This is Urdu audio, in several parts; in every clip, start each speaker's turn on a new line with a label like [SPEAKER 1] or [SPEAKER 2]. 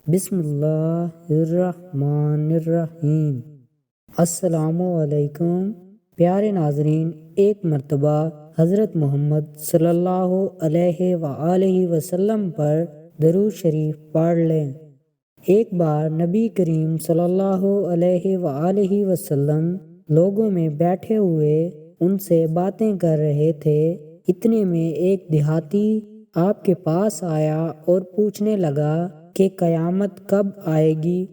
[SPEAKER 1] بسم اللہ الرحمن الرحیم۔ السلام علیکم پیارے ناظرین، ایک مرتبہ حضرت محمد صلی اللہ علیہ وآلہ وسلم پر درود شریف پڑھ لیں۔ ایک بار نبی کریم صلی اللہ علیہ وآلہ وسلم لوگوں میں بیٹھے ہوئے ان سے باتیں کر رہے تھے۔ اتنے میں ایک دیہاتی آپ کے پاس آیا اور پوچھنے لگا کہ قیامت کب آئے گی؟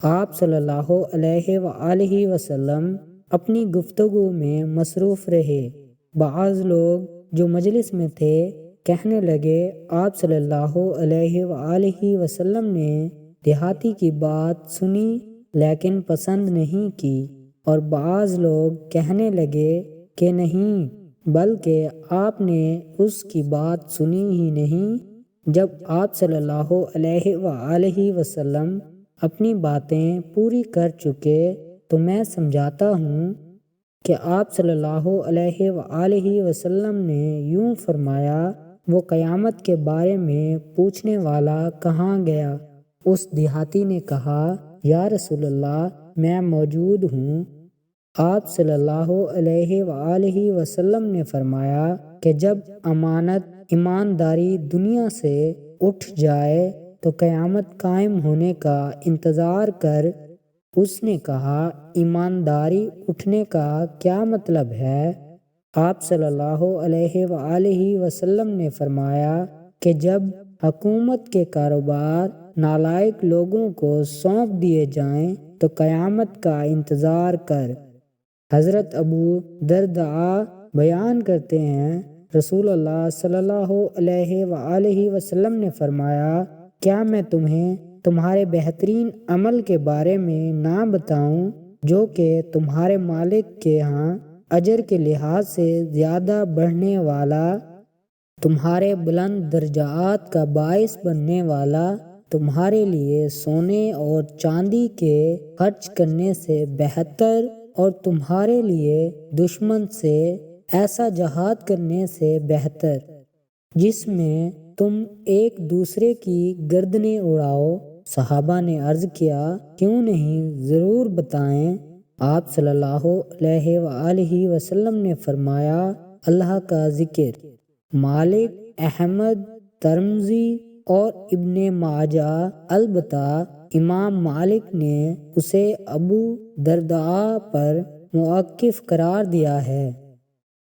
[SPEAKER 1] آپ صلی اللہ علیہ وآلہ وسلم اپنی گفتگو میں مصروف رہے۔ بعض لوگ جو مجلس میں تھے کہنے لگے، آپ صلی اللہ علیہ وآلہ وسلم نے دیہاتی کی بات سنی لیکن پسند نہیں کی، اور بعض لوگ کہنے لگے کہ نہیں، بلکہ آپ نے اس کی بات سنی ہی نہیں۔ جب آپ صلی اللہ علیہ وآلہ وسلم اپنی باتیں پوری کر چکے تو میں سمجھاتا ہوں کہ آپ صلی اللہ علیہ وآلہ وسلم نے یوں فرمایا، وہ قیامت کے بارے میں پوچھنے والا کہاں گیا؟ اس دیہاتی نے کہا، یا رسول اللہ، میں موجود ہوں۔ آپ صلی اللہ علیہ وآلہ وسلم نے فرمایا کہ جب امانت ایمانداری دنیا سے اٹھ جائے تو قیامت قائم ہونے کا انتظار کر۔ اس نے کہا، ایمانداری اٹھنے کا کیا مطلب ہے؟ آپ صلی اللہ علیہ وآلہ وسلم نے فرمایا کہ جب حکومت کے کاروبار نالائق لوگوں کو سونپ دیے جائیں تو قیامت کا انتظار کر۔ حضرت ابو درداء بیان کرتے ہیں، رسول اللہ صلی اللہ علیہ وآلہ وسلم نے فرمایا، کیا میں تمہیں تمہارے بہترین عمل کے بارے میں نہ بتاؤں جو کہ تمہارے مالک کے ہاں اجر کے لحاظ سے زیادہ بڑھنے والا، تمہارے بلند درجات کا باعث بننے والا، تمہارے لیے سونے اور چاندی کے خرچ کرنے سے بہتر، اور تمہارے لیے دشمن سے ایسا جہاد کرنے سے بہتر جس میں تم ایک دوسرے کی گردنیں اڑاؤ؟ صحابہ نے عرض کیا، کیوں نہیں، ضرور بتائیں۔ آپ صلی اللہ علیہ وآلہ وسلم نے فرمایا، اللہ کا ذکر۔ مالک، احمد، ترمذی اور ابن ماجہ، البتہ امام مالک نے اسے ابو درداء پر موقوف قرار دیا ہے۔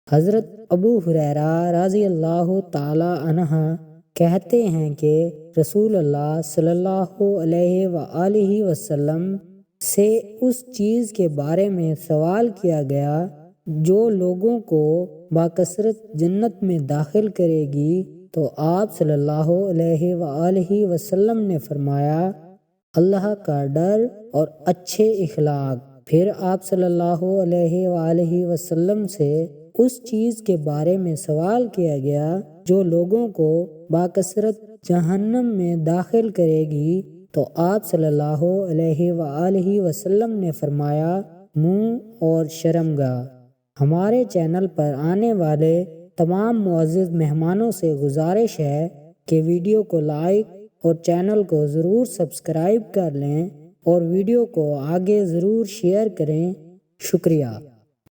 [SPEAKER 1] حضرت ابو ہریرہ رضی اللہ تعالی عنہ کہتے ہیں کہ رسول اللہ صلی اللہ علیہ وآلہ وسلم سے اس چیز کے بارے میں سوال کیا گیا جو لوگوں کو باکثرت جنت میں داخل کرے گی، تو آپ صلی اللہ علیہ وآلہ وسلم نے فرمایا، اللہ کا ڈر اور اچھے اخلاق۔ پھر آپ صلی اللہ علیہ وآلہ وسلم سے اس چیز کے بارے میں سوال کیا گیا جو لوگوں کو باکثرت جہنم میں داخل کرے گی، تو آپ صلی اللہ علیہ وآلہ وسلم نے فرمایا، منہ اور شرمگاہ۔ ہمارے چینل پر آنے والے تمام معزز مہمانوں سے گزارش ہے کہ ویڈیو کو لائک اور چینل کو ضرور سبسکرائب کر لیں اور ویڈیو کو آگے ضرور شیئر کریں۔ شکریہ۔